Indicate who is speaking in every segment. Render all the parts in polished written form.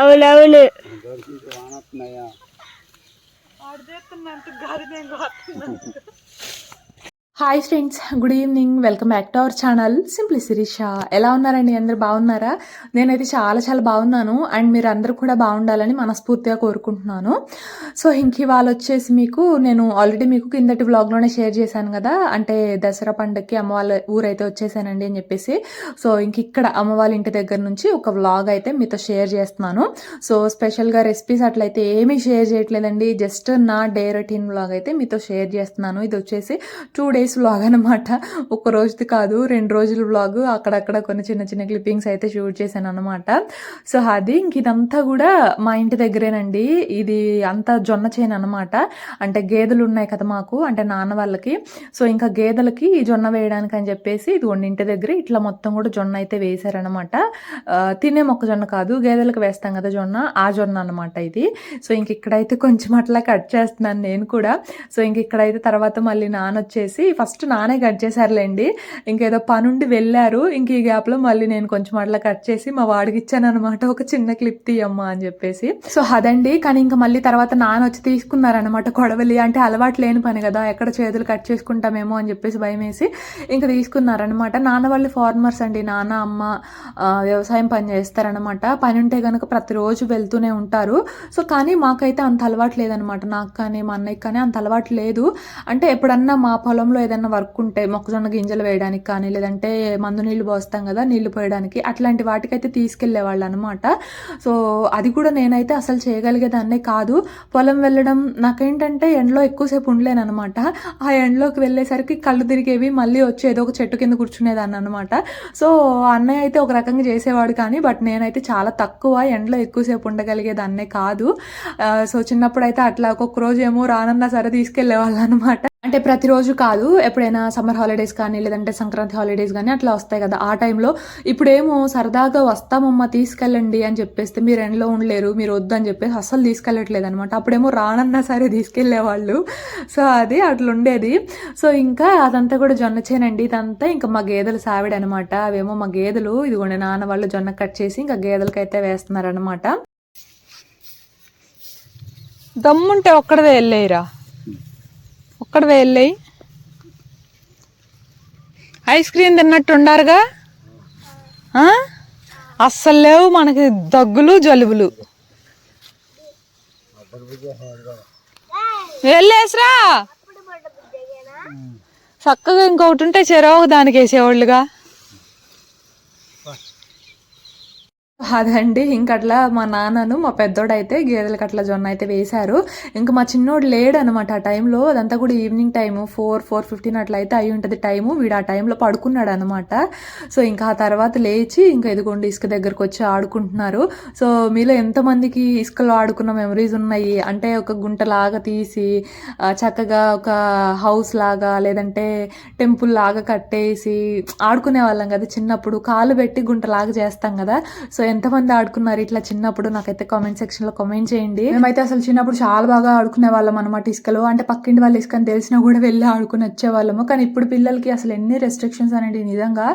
Speaker 1: అవునవును hi friends, good evening. Welcome back to our channel simply Shirisha. ఎలా ఉన్నారండి? అందరు బాగున్నారా? నేనైతే చాలా చాలా బాగున్నాను. అండ్ మీరు అందరూ కూడా బాగుండాలని మనస్ఫూర్తిగా కోరుకుంటున్నాను. సో ఇంక ఇవాళ వచ్చేసి నేను ఆల్రెడీ మీకు కిందటి వ్లాగ్లోనే షేర్ చేశాను కదా, అంటే దసరా పండుగకి అమ్మ వాళ్ళ ఊరైతే వచ్చేసానండి అని చెప్పేసి. సో ఇంక ఇక్కడ అమ్మ వాళ్ళ ఇంటి దగ్గర నుంచి ఒక వ్లాగ్ అయితే మీతో షేర్ చేస్తున్నాను. సో స్పెషల్గా రెసిపీస్ అట్లయితే ఏమీ షేర్ చేయట్లేదండి, జస్ట్ నా డే రొటీన్ వ్లాగ్ అయితే మీతో షేర్ చేస్తున్నాను. ఇది వచ్చేసి 2 days వ్లాగ్ అనమాట. ఒక రోజుది కాదు, 2 రోజుల వ్లాగ్. అక్కడక్కడ కొన్ని చిన్న చిన్న క్లిప్పింగ్స్ అయితే షూట్ చేశాను అనమాట. సో అది ఇంక ఇదంతా కూడా మా ఇంటి దగ్గరేనండి. ఇది అంతా జొన్న చేను అనమాట. అంటే గేదెలు ఉన్నాయి కదా మాకు, అంటే నాన్న వాళ్ళకి. సో ఇంకా గేదెలకి జొన్న వేయడానికి అని చెప్పేసి ఇదిగోండి ఇంటి దగ్గర ఇట్లా మొత్తం కూడా జొన్న అయితే వేశారనమాట. తినే మొక్కజొన్న కాదు, గేదెలకు వేస్తాం కదా జొన్న, ఆ జొన్న అనమాట ఇది. సో ఇంక ఇక్కడైతే కొంచెం అట్లా కట్ చేస్తున్నాను నేను కూడా. సో ఇంక ఇక్కడైతే తర్వాత మళ్ళీ నాన్న వచ్చేసి ఫస్ట్ నానే కట్ చేశారులేండి. ఇంకేదో పనుండి వెళ్ళారు. ఇంక ఈ గ్యాప్లో మళ్ళీ నేను కొంచెం అట్లా కట్ చేసి మా వాడికి ఇచ్చాను అనమాట, ఒక చిన్న క్లిప్ తీయమ్మా అని చెప్పేసి. సో అదండి. కానీ ఇంకా మళ్ళీ తర్వాత నాన్న వచ్చి తీసుకున్నారనమాట కొడవలి. అంటే అలవాటు లేని పని కదా, ఎక్కడ చేతులు కట్ చేసుకుంటామేమో అని చెప్పేసి భయం వేసి ఇంకా తీసుకున్నారనమాట. నాన్న వాళ్ళు ఫార్మర్స్ అండి, నాన్న అమ్మ వ్యవసాయం పని చేస్తారనమాట. పని ఉంటే కనుక ప్రతిరోజు వెళ్తూనే ఉంటారు. సో కానీ మాకైతే అంత అలవాటు లేదనమాట, నాకు కానీ మా అన్నయ్యకి కానీ అంత అలవాటు లేదు. అంటే ఎప్పుడన్నా మా పొలంలో ఏదన్నా వర్క్ ఉంటే మొక్కజొన్న గింజలు వేయడానికి కానీ, లేదంటే మందు నీళ్లు పోస్తాం కదా నీళ్లు పోయడానికి, అట్లాంటి వాటికైతే తీసుకెళ్లేవాళ్ళు అనమాట. సో అది కూడా నేనైతే అసలు చేయగలిగేదాన్నే కాదు. పొలం వెళ్ళడం నాకేంటంటే ఎండలో ఎక్కువసేపు ఉండలేను అనమాట. ఆ ఎండలోకి వెళ్ళేసరికి కళ్ళు తిరిగేవి, మళ్ళీ వచ్చి ఏదో ఒక చెట్టు కింద కూర్చునేదాన్ని అనమాట. సో అన్నయ్య అయితే ఒక రకంగా చేసేవాడు కానీ, బట్ నేనైతే చాలా తక్కువ ఎండలో ఎక్కువసేపు ఉండగలిగేదాన్నే కాదు. సో చిన్నప్పుడు అయితే అట్లా ఒక్కొక్క రోజు ఏమో రానన్నా సరే తీసుకెళ్లేవాళ్ళు అనమాట. అంటే ప్రతిరోజు కాదు, ఎప్పుడైనా సమ్మర్ హాలిడేస్ కానీ, లేదంటే సంక్రాంతి హాలిడేస్ కానీ అట్లా వస్తాయి కదా, ఆ టైంలో. ఇప్పుడేమో సరదాగా వస్తామమ్మ తీసుకెళ్ళండి అని చెప్పేస్తే మీరు ఎండలో ఉండలేరు, మీరు వద్దని చెప్పేసి అస్సలు తీసుకెళ్ళట్లేదు అనమాట. అప్పుడేమో రానన్నా సరే తీసుకెళ్లేవాళ్ళు. సో అది అట్లా ఉండేది. సో ఇంకా అదంతా కూడా జొన్న చేనండి. ఇదంతా ఇంకా మా గేదెలు సావిడ అనమాట. అవేమో మా గేదెలు, ఇదిగోండి నాన్న వాళ్ళు జొన్న కట్ చేసి ఇంకా గేదెలకైతే వేస్తున్నారనమాట. దమ్ముంటే ఒక్కడవే వెళ్ళేయిరా, ఒక్కడవే వెళ్ళాయి. ఐస్ క్రీమ్ తిన్నట్టు ఉండారుగా, అస్సలు లేవు మనకి దగ్గులు జలుబులు. వెళ్ళేసిరా చక్కగా. ఇంకొకటి ఉంటే చెరవ దానికి వేసేవాళ్ళుగా. అదండి. ఇంకట్లా మా నాన్నను మా పెద్దోడైతే గేదెలకు అట్లా జొన్న అయితే వేశారు. ఇంకా మా చిన్నోడు లేడు అనమాట ఆ టైంలో. అదంతా కూడా ఈవినింగ్ టైము 4:15 అట్లా అయితే అయి ఉంటుంది టైము. వీడు ఆ టైంలో పడుకున్నాడు అనమాట. సో ఇంకా ఆ తర్వాత లేచి ఇంకా ఎదుగోండి ఇసుక దగ్గరకు వచ్చి ఆడుకుంటున్నారు. సో మీలో ఎంతమందికి ఇసుకలో ఆడుకున్న మెమరీస్ ఉన్నాయి? అంటే ఒక గుంటలాగా తీసి చక్కగా ఒక హౌస్ లాగా, లేదంటే టెంపుల్ లాగా కట్టేసి ఆడుకునే వాళ్ళం కదా చిన్నప్పుడు. కాలు పెట్టి గుంటలాగా చేస్తాం కదా. సో ఎంతమంది ఆడుకున్నారు ఇట్లా చిన్నప్పుడు? నాకైతే కామెంట్ సెక్షన్లో కామెంట్ చేయండి. మేమైతే అసలు చిన్నప్పుడు చాలా బాగా ఆడుకునే వాళ్ళం అనమాట ఇసుకలో. అంటే పక్కింటి వాళ్ళు ఇసుకని తెలిసినా కూడా వెళ్ళి ఆడుకుని వచ్చేవాళ్ళము. కానీ ఇప్పుడు పిల్లలకి అసలు ఎన్ని రెస్ట్రిక్షన్స్ అనేది నిజంగా.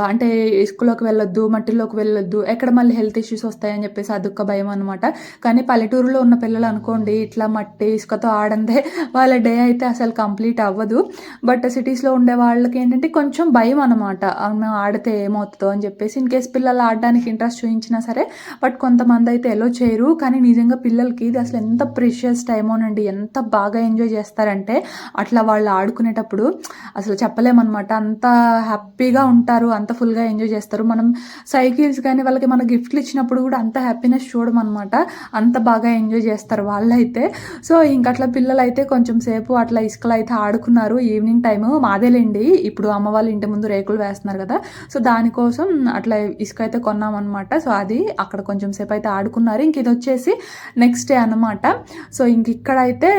Speaker 1: అంటే ఇసుకలోకి వెళ్ళొద్దు, మట్టిలోకి వెళ్ళొద్దు, ఎక్కడ మళ్ళీ హెల్త్ ఇష్యూస్ వస్తాయని చెప్పేసి అదొక్క భయం అనమాట. కానీ పల్లెటూరులో ఉన్న పిల్లలు అనుకోండి, ఇట్లా మట్టి ఇసుకతో ఆడందే వాళ్ళ డే అయితే అసలు కంప్లీట్ అవ్వదు. బట్ సిటీస్లో ఉండే వాళ్ళకి ఏంటంటే కొంచెం భయం అనమాట, ఆడితే ఏమవుతుందో అని చెప్పేసి. ఇన్ కేస్ పిల్లలు ఆడడానికి ఇంట్రెస్ట్ చూపించినా సరే, బట్ కొంతమంది అయితే ఎలో చేయరు. కానీ నిజంగా పిల్లలకి ఇది అసలు ఎంత ప్రెషియస్ టైమోనండి, ఎంత బాగా ఎంజాయ్ చేస్తారంటే అట్లా వాళ్ళు ఆడుకునేటప్పుడు అసలు చెప్పలేమన్నమాట. అంత హ్యాపీగా ఉంటారు, అంత ఫుల్గా ఎంజాయ్ చేస్తారు. మనం సైకిల్స్ కానీ వాళ్ళకి మన గిఫ్ట్లు ఇచ్చినప్పుడు కూడా అంత హ్యాపీనెస్ చూడమన్నమాట, అంత బాగా ఎంజాయ్ చేస్తారు వాళ్ళైతే. సో ఇంకట్లా పిల్లలు అయితే కొంచెం సేపు అట్లా ఇసుకలు అయితే ఆడుకున్నారు. ఈవినింగ్ టైము మాదేలేండి, ఇప్పుడు అమ్మ వాళ్ళ ఇంటి ముందు రేకులు వేస్తున్నారు కదా, సో దానికోసం అట్లా ఇసుక అయితే కొన్నామన్నమాట. అనమాట. సో అది అక్కడ కొంచెం సేపు అయితే ఆడుకున్నారు. ఇంక ఇది వచ్చేసి నెక్స్ట్ డే అనమాట. సో ఇంక ఇక్కడైతే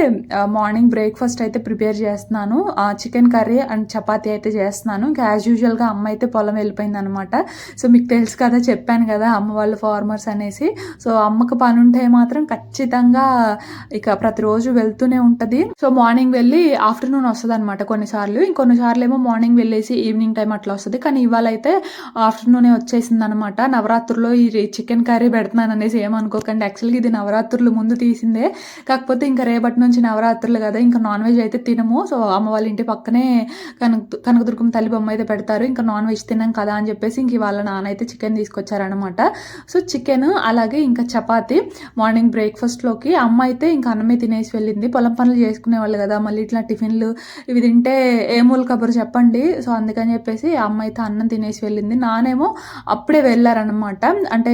Speaker 1: మార్నింగ్ బ్రేక్ఫాస్ట్ అయితే ప్రిపేర్ చేస్తున్నాను. చికెన్ కర్రీ అండ్ చపాతీ అయితే చేస్తున్నాను. ఇంకా యాజ్ యూజువల్గా అమ్మ అయితే పొలం వెళ్ళిపోయింది అనమాట. సో మీకు తెలుసు కదా, చెప్పాను కదా అమ్మ వాళ్ళు ఫార్మర్స్ అనేసి. సో అమ్మకు పని ఉంటే మాత్రం ఖచ్చితంగా ఇక ప్రతిరోజు వెళ్తూనే ఉంటుంది. సో మార్నింగ్ వెళ్ళి ఆఫ్టర్నూన్ వస్తుంది అనమాట కొన్నిసార్లు. ఇంకొన్నిసార్లు ఏమో మార్నింగ్ వెళ్ళేసి ఈవినింగ్ టైం అట్లా వస్తుంది. కానీ ఇవాళ అయితే ఆఫ్టర్నూనే వచ్చేసింది అనమాట. నవరాత్రుల్లో ఈ చికెన్ కర్రీ పెడుతున్నాను అనేసి ఏమనుకోకండి. యాక్చువల్గా ఇది నవరాత్రులు ముందు తీసిందే, కాకపోతే ఇంకా రేపటి నుంచి నవరాత్రులు కదా, ఇంకా నాన్ వెజ్ అయితే తినము. సో అమ్మ వాళ్ళ ఇంటి పక్కనే కనకదుర్గం తల్లి బొమ్మ అయితే పెడతారు. ఇంకా నాన్ వెజ్ తిన్నాం కదా అని చెప్పేసి ఇంక వాళ్ళ నాన్న అయితే చికెన్ తీసుకొచ్చారనమాట. సో చికెన్ అలాగే ఇంకా చపాతి మార్నింగ్ బ్రేక్ఫాస్ట్లోకి. అమ్మ అయితే ఇంకా అన్నమే తినేసి వెళ్ళింది. పొలం పనులు చేసుకునే వాళ్ళు కదా, మళ్ళీ ఇట్లా టిఫిన్లు ఇవి తింటే ఏ మూల కబురు చెప్పండి. సో అందుకని చెప్పేసి అమ్మ అయితే అన్నం తినేసి వెళ్ళింది. నానేమో అప్పుడే వెళ్ళారనమాట. అంటే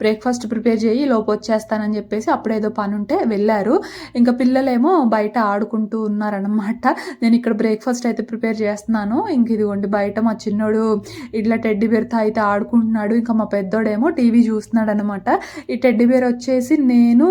Speaker 1: బ్రేక్ఫాస్ట్ ప్రిపేర్ చేయి లోపు వచ్చేస్తానని చెప్పేసి అప్పుడేదో పని ఉంటే వెళ్ళారు. ఇంకా పిల్లలేమో బయట ఆడుకుంటూ ఉన్నారనమాట. నేను ఇక్కడ బ్రేక్ఫాస్ట్ అయితే ప్రిపేర్ చేస్తున్నాను. ఇంక ఇదిగోండి బయట మా చిన్నోడు ఇట్లా టెడ్డీ బేర్తో అయితే ఆడుకుంటున్నాడు. ఇంకా మా పెద్దోడేమో టీవీ చూస్తున్నాడు అనమాట. ఈ టెడ్డీ బేర్ వచ్చేసి నేను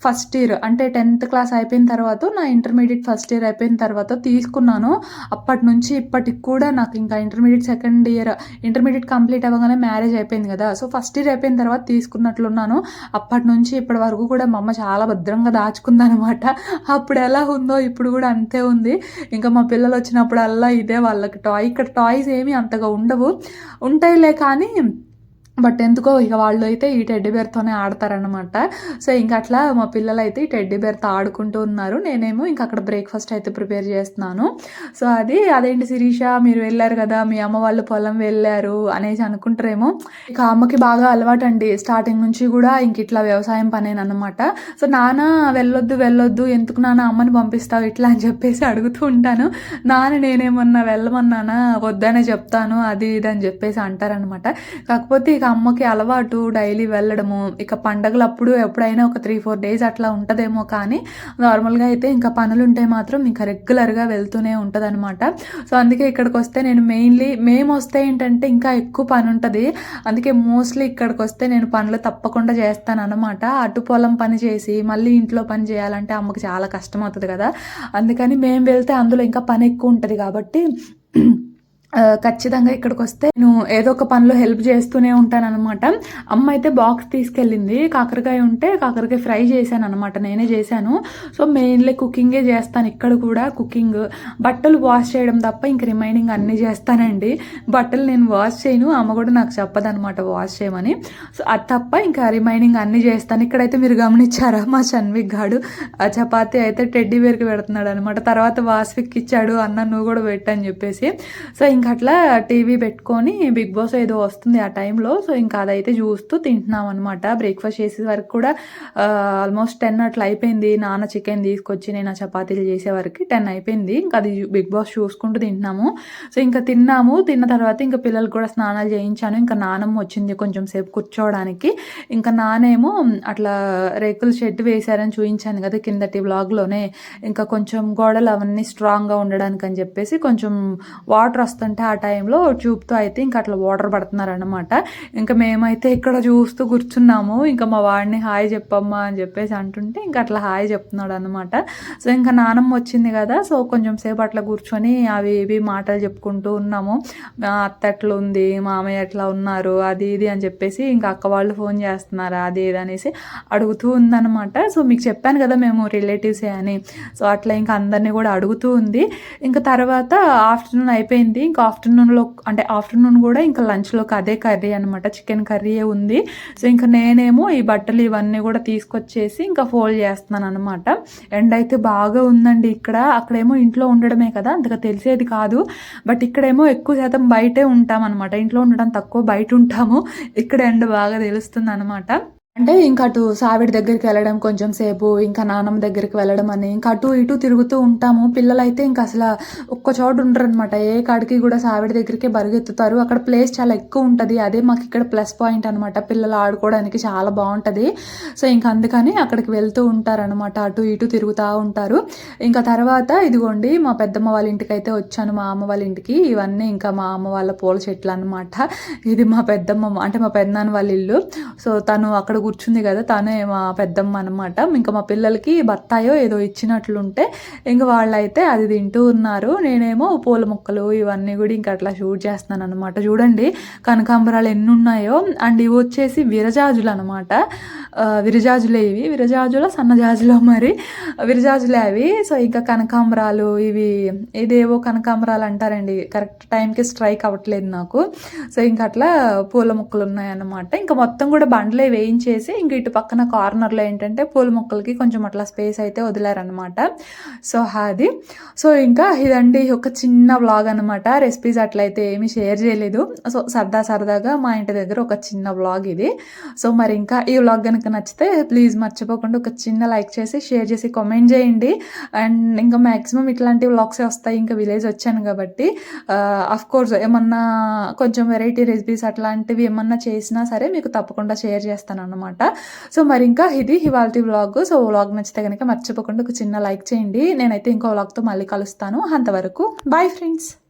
Speaker 1: ఫస్ట్ ఇయర్ అంటే 10th క్లాస్ అయిపోయిన తర్వాత, నా ఇంటర్మీడియట్ ఫస్ట్ ఇయర్ అయిపోయిన తర్వాత తీసుకున్నాను. అప్పటి నుంచి ఇప్పటికి కూడా నాకు ఇంకా intermediate second year, intermediate complete అవ్వగానే మ్యారేజ్ అయిపోయింది కదా. సో ఫస్ట్ ఇయర్ అయిపోయిన తర్వాత తీసుకున్నట్లున్నాను. అప్పటి నుంచి ఇప్పటి వరకు కూడా మా అమ్మ చాలా భద్రంగా దాచుకుందనమాట. అప్పుడు ఎలా ఉందో ఇప్పుడు కూడా అంతే ఉంది. ఇంకా మా పిల్లలు వచ్చినప్పుడల్లా ఇదే వాళ్ళకి టాయ్. ఇక్కడ టాయ్స్ ఏమీ అంతగా ఉండవు, ఉంటాయిలే కానీ బట్ ఎందుకో ఇక వాళ్ళు అయితే ఈ టెడ్డీ బేర్తోనే ఆడతారనమాట. సో ఇంక అట్లా మా పిల్లలు అయితే ఈ టెడ్డీ బేర్తో ఆడుకుంటూ ఉన్నారు. నేనేమో ఇంక అక్కడ బ్రేక్ఫాస్ట్ అయితే ప్రిపేర్ చేస్తున్నాను. సో అదేంటి శిరీష మీరు వెళ్ళారు కదా, మీ అమ్మ వాళ్ళు పొలం వెళ్ళారు అనేసి అనుకుంటారేమో. ఇక అమ్మకి బాగా అలవాటు అండి స్టార్టింగ్ నుంచి కూడా ఇంక ఇట్లా వ్యవసాయం పనేనమాట. సో నాన్న వెళ్ళొద్దు ఎందుకు నాన్న అమ్మని పంపిస్తావు ఇట్లా అని చెప్పేసి అడుగుతూ ఉంటాను. నాన్న నేనేమన్నా వెళ్ళమన్నానా, వద్దనే చెప్తాను అది ఇది అని చెప్పేసి అంటారనమాట. కాకపోతే ఇక అమ్మకి అలవాటు డైలీ వెళ్ళడము. ఇక పండగలప్పుడు ఎప్పుడైనా ఒక 3-4 డేస్ అట్లా ఉంటుందేమో, కానీ నార్మల్గా అయితే ఇంకా పనులు ఉంటే మాత్రం ఇంకా రెగ్యులర్గా వెళ్తూనే ఉంటుంది అనమాట. సో అందుకే ఇక్కడికి వస్తే నేను మేము వస్తే ఏంటంటే ఇంకా ఎక్కువ పని ఉంటుంది. అందుకే మోస్ట్లీ ఇక్కడికి వస్తే నేను పనులు తప్పకుండా చేస్తాను అనమాట. అటు పొలం పని చేసి మళ్ళీ ఇంట్లో పని చేయాలంటే అమ్మకి చాలా కష్టం అవుతుంది కదా. అందుకని మేము వెళ్తే అందులో ఇంకా పని ఎక్కువ ఉంటుంది కాబట్టి ఖచ్చితంగా ఇక్కడికి వస్తే నేను ఏదో ఒక పనిలో హెల్ప్ చేస్తూనే ఉంటాను అనమాట. అమ్మ అయితే బాక్స్ తీసుకెళ్ళింది. కాకరకాయ ఉంటే కాకరకాయ ఫ్రై చేశాను అనమాట, నేనే చేశాను. సో మెయిన్లీ కుకింగే చేస్తాను ఇక్కడ కూడా. కుకింగ్, బట్టలు వాష్ చేయడం తప్ప ఇంక రిమైనింగ్ అన్నీ చేస్తానండి. బట్టలు నేను వాష్ చేయను, అమ్మ కూడా నాకు చెప్పదనమాట వాష్ చేయమని. సో అది తప్ప ఇంకా రిమైనింగ్ అన్నీ చేస్తాను. ఇక్కడైతే మీరు గమనించారా, మా షన్విక్ గాడు ఆ చపాతీ అయితే టెడ్డీ బేర్కి పెడుతున్నాడు అనమాట. తర్వాత వాస్విక్ ఇచ్చాడు, అన్న నువ్వు కూడా పెట్టని చెప్పేసి. సో ఇంకా అట్లా టీవీ పెట్టుకొని బిగ్ బాస్ ఏదో వస్తుంది ఆ టైంలో. సో ఇంకా అదైతే చూస్తూ తింటున్నాం అనమాట. బ్రేక్ఫాస్ట్ చేసే వరకు కూడా ఆల్మోస్ట్ 10 అట్లా అయిపోయింది. నాన్న చికెన్ తీసుకొచ్చి నేను ఆ చపాతీలు చేసే వరకు 10 అయిపోయింది. ఇంకా అది బిగ్ బాస్ చూసుకుంటూ తింటున్నాము. సో ఇంకా తిన్న తర్వాత ఇంకా పిల్లలకు కూడా స్నానాలు చేయించాను. ఇంకా నానమ్మ వచ్చింది కొంచెం సేపు కూర్చోవడానికి. ఇంకా నానేమో అట్లా రేకుల షెడ్ వేశారని చూపించాను కదా కిందటి వ్లాగ్లోనే. ఇంకా కొంచెం గోడలు అవన్నీ స్ట్రాంగ్గా ఉండడానికి అని చెప్పేసి కొంచెం వాటర్ వస్తుంటే ఆ టైంలో ట్యూబ్తో అయితే ఇంకా అట్లా వాటర్ పడుతున్నారనమాట. ఇంకా మేమైతే ఇక్కడ చూస్తూ కూర్చున్నాము. ఇంకా మా వాడిని హాయ్ చెప్పమ్మా అని చెప్పేసి అంటుంటే ఇంకా అట్లా హాయ్ చెప్తున్నాడు అనమాట. సో ఇంకా నానమ్మ వచ్చింది కదా, సో కొంచెం సేపు అట్లా కూర్చొని అవి ఇవి మాటలు చెప్పుకుంటూ ఉన్నాము. అత్త ఎట్లా ఉంది, మామయ్య ఎట్లా ఉన్నారు, అది ఇది అని చెప్పేసి ఇంకా అక్క వాళ్ళు ఫోన్ చేస్తున్నారా అది ఇది అనేసి అడుగుతూ ఉందన్నమాట. సో మీకు చెప్పాను కదా మేము రిలేటివ్సే అని. సో అట్లా ఇంకా అందరినీ కూడా అడుగుతూ ఉంది. ఇంకా తర్వాత ఆఫ్టర్నూన్ అయిపోయింది. ఇంకా ఆఫ్టర్నూన్ కూడా ఇంకా లంచ్లోకి అదే కర్రీ అనమాట, చికెన్ కర్రీయే ఉంది. సో ఇంకా నేనేమో ఈ బట్టలు ఇవన్నీ కూడా తీసుకొచ్చేసి ఇంకా ఫోల్డ్ చేస్తున్నాను అనమాట. ఎండ అయితే బాగా ఉందండి ఇక్కడ. అక్కడేమో ఇంట్లో ఉండడమే కదా అంతగా తెలిసేది కాదు, బట్ ఇక్కడేమో ఎక్కువ శాతం బయటే ఉంటాం అనమాట. ఇంట్లో ఉండడం తక్కువ, బయట ఉంటాము. ఇక్కడ ఎండ బాగా తెలుస్తుంది అనమాట. అంటే ఇంక అటు సావిడి దగ్గరికి వెళ్ళడం కొంచెం సేపు, ఇంకా నానమ్మ దగ్గరికి వెళ్ళడం అని ఇంకా అటు ఇటు తిరుగుతూ ఉంటాము. పిల్లలైతే ఇంక అసల ఒక్క చోట ఉండరనమాట. ఏ కాడికి కూడా సావిడి దగ్గరికే బరుగెత్తుతారు. అక్కడ ప్లేస్ చాలా ఎక్కువ ఉంటది. అదే మాకిక్కడ ప్లస్ పాయింట్ అనమాట. పిల్లలు ఆడుకోవడానికి చాలా బావుంటది. సో, ఇంక అందుకని అక్కడికి వెళ్తూ ఉంటారనమాట. అటు ఇటు తిరుగుతా ఉంటారు. ఇంకా తర్వాత ఇదిగోండి మా పెద్దమ్మ వాళ్ళ ఇంటికైతే వచ్చాను. మా అమ్మ వాళ్ళ ఇంటికి. ఇవన్నీ ఇంకా మా అమ్మ వాళ్ళ పూల చెట్లనమాట. ఇది మా పెద్దమ్మ అంటే మా పెదనాన్న వాళ్ళ ఇల్లు. సో, తను అక్కడ కూర్చుంది కదా, తనే మా పెద్దమ్మ అనమాట. ఇంకా మా పిల్లలకి బత్తాయో ఏదో ఇచ్చినట్లుంటే ఇంక వాళ్ళైతే అది తింటూ ఉన్నారు. నేనేమో పూల మొక్కలు ఇవన్నీ కూడా ఇంకా అట్లా షూట్ చేస్తున్నాను అనమాట. చూడండి కనకాంబరాలు ఎన్ని ఉన్నాయో. అండ్ ఇవి వచ్చేసి విరజాజులు అనమాట. విరజాజులే ఇవి. విరజాజులో సన్నజాజులో మరి విరజాజులే అవి. సో, ఇంకా కనకాంబరాలు ఇదేవో కనకాంబరాలు అంటారండి. కరెక్ట్ టైంకి స్ట్రైక్ అవ్వట్లేదు నాకు. సో, ఇంక అట్లా పూల మొక్కలు ఉన్నాయన్నమాట. ఇంకా మొత్తం కూడా బండ్లే వేయించేసి ఇంక ఇటు పక్కన కార్నర్లో ఏంటంటే పూల మొక్కలకి కొంచెం అట్లా స్పేస్ అయితే వదిలారనమాట. సో, అది. సో, ఇంకా ఇదండి ఒక చిన్న వ్లాగ్ అనమాట. రెసిపీస్ అట్లయితే ఏమీ షేర్ చేయలేదు. సో, సరదాగా మా ఇంటి దగ్గర ఒక చిన్న వ్లాగ్ ఇది. సో, మరి ఇంకా ఈ వ్లాగ్ కనుక నచ్చితే ప్లీజ్ మర్చిపోకుండా ఒక చిన్న లైక్ చేసి షేర్ చేసి కామెంట్ చేయండి. అండ్ ఇంకా మ్యాక్సిమం ఇట్లాంటి వ్లాగ్సే వస్తాయి. ఇంకా విలేజ్ వచ్చాను కాబట్టి కోర్స్ ఏమన్నా కొంచెం వెరైటీ రెసిపీస్ అట్లాంటివి ఏమన్నా చేసినా సరే మీకు తప్పకుండా షేర్ చేస్తాను అనమాట. సో, మరి ఇంకా ఇది ఇవాల్టి వ్లాగ్. సో, వ్లాగ్ నచ్చితే కనుక మర్చిపోకుండా ఒక చిన్న లైక్ చేయండి. నేనైతే ఇంకో వ్లాగ్తో మళ్ళీ కలుస్తాను. అంతవరకు బాయ్ ఫ్రెండ్స్.